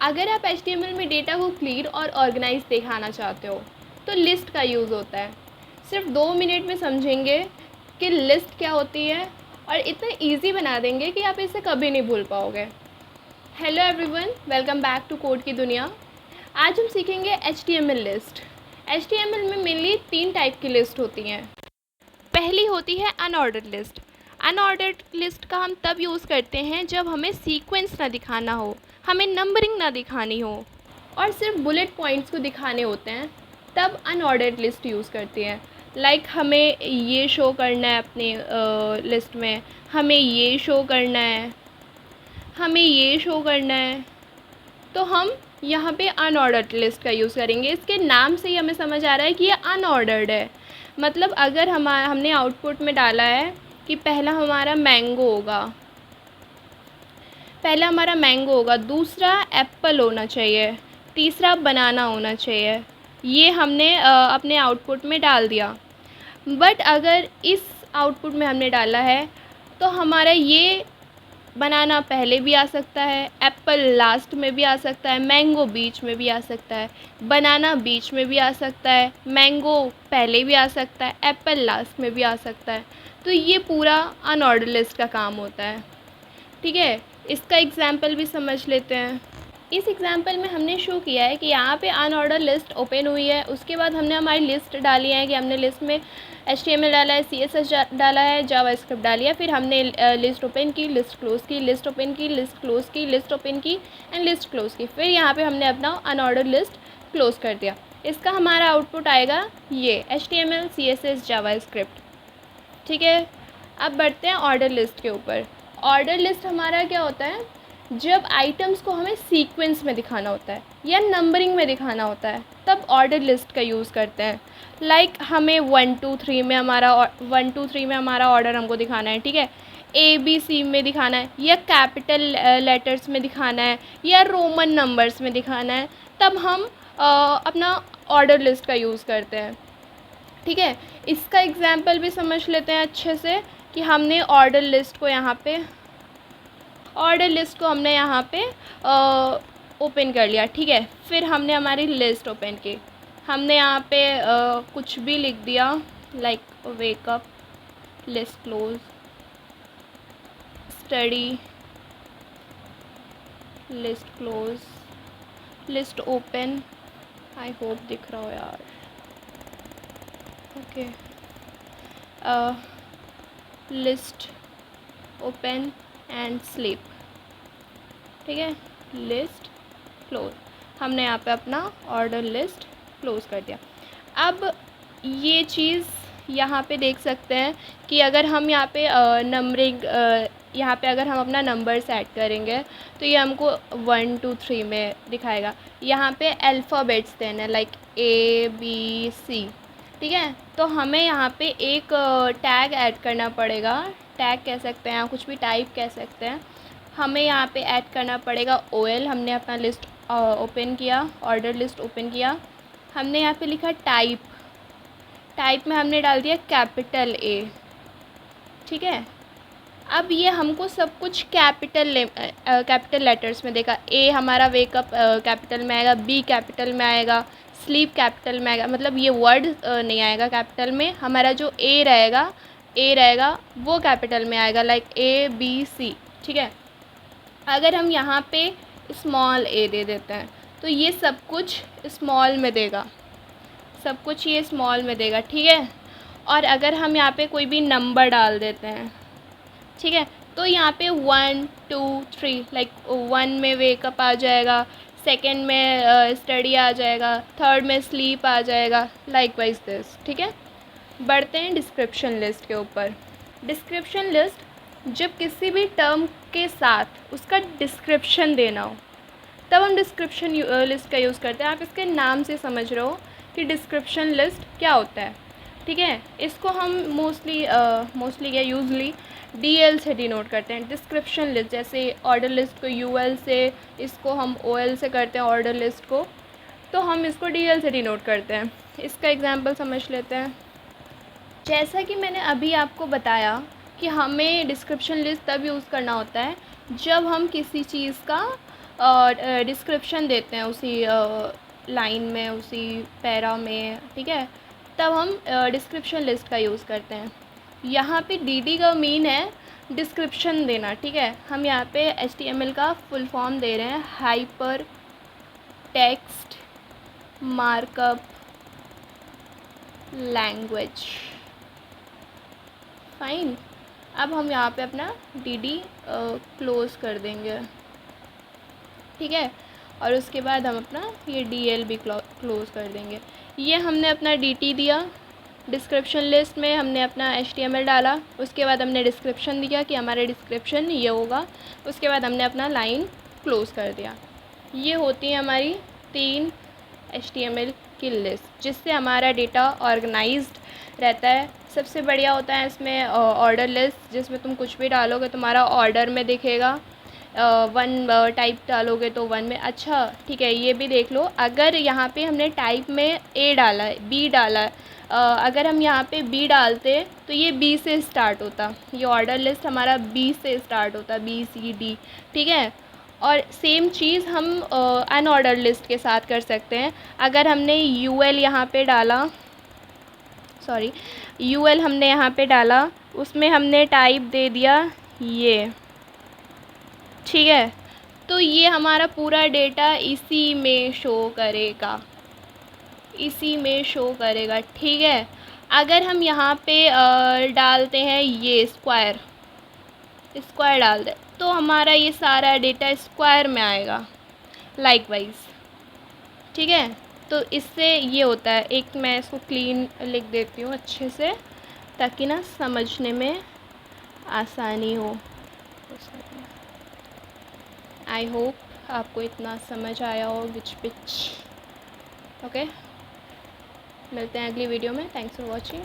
अगर आप HTML में डेटा को क्लियर और ऑर्गेनाइज दिखाना चाहते हो तो लिस्ट का यूज़ होता है। सिर्फ 2 मिनट में समझेंगे कि लिस्ट क्या होती है और इतना इजी बना देंगे कि आप इसे कभी नहीं भूल पाओगे। Hello everyone, welcome back to code की दुनिया। आज हम सीखेंगे HTML लिस्ट। HTML में मेनली 3 टाइप की लिस्ट होती हैं। पहली होती है अनऑर्डर्ड लिस्ट। अनऑर्डर्ड लिस्ट का हम तब यूज़ करते हैं जब हमें सीक्वेंस ना दिखाना हो, हमें नंबरिंग ना दिखानी हो और सिर्फ बुलेट पॉइंट्स को दिखाने होते हैं, तब अनऑर्डर्ड लिस्ट यूज़ करती है। लाइक हमें ये शो करना है अपने लिस्ट में, हमें ये शो करना है, हमें ये शो करना है, तो हम यहाँ पे अनऑर्डर्ड लिस्ट का यूज़ करेंगे। इसके नाम से ही हमें समझ आ रहा है कि ये अनऑर्डर्ड है। मतलब अगर हमने आउटपुट में डाला है कि पहला हमारा मैंगो होगा, दूसरा एप्पल होना चाहिए, तीसरा बनाना होना चाहिए, ये हमने अपने आउटपुट में डाल दिया। बट अगर इस आउटपुट में हमने डाला है तो हमारा ये बनाना पहले भी आ सकता है, एप्पल लास्ट में भी आ सकता है, मैंगो बीच में भी आ सकता है, बनाना बीच में भी आ सकता है, मैंगो पहले भी आ सकता है, एप्पल लास्ट में भी आ सकता है। तो ये पूरा अनऑर्डर लिस्ट का काम होता है। ठीक है, इसका एग्जाम्पल भी समझ लेते हैं। इस एग्जाम्पल में हमने शो किया है कि यहाँ पे अनऑर्डर लिस्ट ओपन हुई है। उसके बाद हमने हमारी लिस्ट डाली है कि हमने लिस्ट में HTML डाला है, CSS डाला है, जावास्क्रिप्ट डाली है। फिर हमने लिस्ट ओपन की, लिस्ट क्लोज़ की, लिस्ट ओपन की, लिस्ट क्लोज़ की, लिस्ट ओपन की एंड लिस्ट क्लोज़ की। फिर यहाँ पे हमने अपना अनऑर्डर लिस्ट क्लोज़ कर दिया। इसका हमारा आउटपुट आएगा ये HTML, CSS, जावास्क्रिप्ट। ठीक है, अब बढ़ते हैं ऑर्डर लिस्ट के ऊपर। ऑर्डर लिस्ट हमारा क्या होता है? जब आइटम्स को हमें सीक्वेंस में दिखाना होता है या नंबरिंग में दिखाना होता है, तब ऑर्डर लिस्ट का यूज़ करते हैं। लाइक हमें 1 2 3 में हमारा ऑर्डर हमको दिखाना है। ठीक है, ABC में दिखाना है या कैपिटल लेटर्स में दिखाना है या रोमन नंबर्स में दिखाना है, तब हम अपना ऑर्डर लिस्ट का यूज़ करते हैं। ठीक है, इसका एग्जाम्पल भी समझ लेते हैं अच्छे से कि हमने ऑर्डर लिस्ट को यहाँ पे ओपन कर लिया। ठीक है, फिर हमने हमारी लिस्ट ओपन की, हमने यहाँ पे कुछ भी लिख दिया, like wake up, list close, study, list close, list open. I hope दिख रहा हो यार। Okay, list open and sleep. ठीक है, लिस्ट क्लोज, हमने यहाँ पे अपना ऑर्डर लिस्ट क्लोज कर दिया। अब ये चीज़ यहाँ पे देख सकते हैं कि अगर हम यहाँ पे नंबरिंग यहाँ पे अगर हम अपना नंबर सेट करेंगे तो ये हमको 1 2 3 में दिखाएगा। यहाँ पे अल्फ़ाबेट्स देना है, लाइक ABC। ठीक है, तो हमें यहाँ पे एक टैग ऐड करना पड़ेगा। टैग कह सकते हैं या कुछ भी टाइप कह सकते हैं। हमें यहाँ पे ऐड करना पड़ेगा OL। हमने अपना लिस्ट ओपन किया, ऑर्डर लिस्ट ओपन किया, हमने यहाँ पे लिखा टाइप में हमने डाल दिया कैपिटल A। ठीक है, अब ये हमको सब कुछ कैपिटल लेटर्स में देगा। A हमारा वेकअप कैपिटल में आएगा, B कैपिटल में आएगा, स्लीप कैपिटल में आएगा। मतलब ये वर्ड नहीं आएगा कैपिटल में, हमारा जो A रहेगा वो कैपिटल में आएगा, लाइक ABC। ठीक है, अगर हम यहाँ पे स्मॉल a दे देते हैं तो ये सब कुछ स्मॉल में देगा, सब कुछ ये स्मॉल में देगा। ठीक है, और अगर हम यहाँ पे कोई भी नंबर डाल देते हैं, ठीक है, तो यहाँ पे 1 2 3, लाइक 1 में वेकअप आ जाएगा, सेकंड में स्टडी आ जाएगा, थर्ड में स्लीप आ जाएगा, लाइक वाइज दिस। ठीक है, बढ़ते हैं डिस्क्रिप्शन लिस्ट के ऊपर। डिस्क्रिप्शन लिस्ट जब किसी भी टर्म के साथ उसका डिस्क्रिप्शन देना हो, तब हम डिस्क्रिप्शन लिस्ट का यूज़ करते हैं। आप इसके नाम से समझ रहे हो कि डिस्क्रिप्शन लिस्ट क्या होता है। ठीक है, इसको हम मोस्टली या यूजली DL से डिनोट करते हैं। डिस्क्रिप्शन लिस्ट, जैसे ऑर्डर लिस्ट को UL से, इसको हम OL से करते हैं ऑर्डर लिस्ट को, तो हम इसको DL से डिनोट करते हैं। इसका एग्जांपल समझ लेते हैं। जैसा कि मैंने अभी आपको बताया कि हमें डिस्क्रिप्शन लिस्ट तब यूज़ करना होता है जब हम किसी चीज़ का डिस्क्रिप्शन देते हैं उसी लाइन में, उसी पैरा में, ठीक है, तब हम डिस्क्रिप्शन लिस्ट का यूज़ करते हैं। यहाँ पे डीडी का मीन है डिस्क्रिप्शन देना, ठीक है। हम यहाँ पे HTML का फुल फॉर्म दे रहे हैं, hyper text markup language. Fine. अब हम यहाँ पे अपना डीडी क्लोज़ कर देंगे, ठीक है, और उसके बाद हम अपना ये DL भी क्लोज़ कर देंगे। ये हमने अपना DT दिया, डिस्क्रिप्शन लिस्ट में हमने अपना HTML डाला, उसके बाद हमने डिस्क्रिप्शन दिया कि हमारा डिस्क्रिप्शन ये होगा, उसके बाद हमने अपना लाइन क्लोज़ कर दिया। ये होती है हमारी 3 HTML की लिस्ट, जिससे हमारा डेटा ऑर्गेनाइज्ड रहता है। सबसे बढ़िया होता है इसमें ऑर्डर लिस्ट, जिसमें तुम कुछ भी डालोगे तुम्हारा ऑर्डर में दिखेगा। 1 टाइप डालोगे तो 1 में। अच्छा ठीक है, ये भी देख लो, अगर यहाँ पे हमने टाइप में A डाला है, B डाला है, अगर हम यहाँ पे B डालते तो ये B से स्टार्ट होता, ये ऑर्डर लिस्ट हमारा B से स्टार्ट होता, BCD, ठीक है। और सेम चीज़ हम अनऑर्डर लिस्ट के साथ कर सकते हैं। अगर हमने UL यहाँ पे डाला, सॉरी UL हमने यहाँ पे डाला, उसमें हमने टाइप दे दिया ये, ठीक है, तो ये हमारा पूरा डेटा इसी में शो करेगा, इसी में शो करेगा, ठीक है। अगर हम यहाँ पे डालते हैं ये स्क्वायर डाल दें तो हमारा ये सारा डेटा स्क्वायर में आएगा लाइकवाइज, ठीक है। तो इससे ये होता है, एक मैं इसको क्लीन लिख देती हूँ अच्छे से ताकि ना समझने में आसानी हो। आई होप आपको इतना समझ आया हो विच ओके। मिलते हैं अगली वीडियो में। Thanks for watching.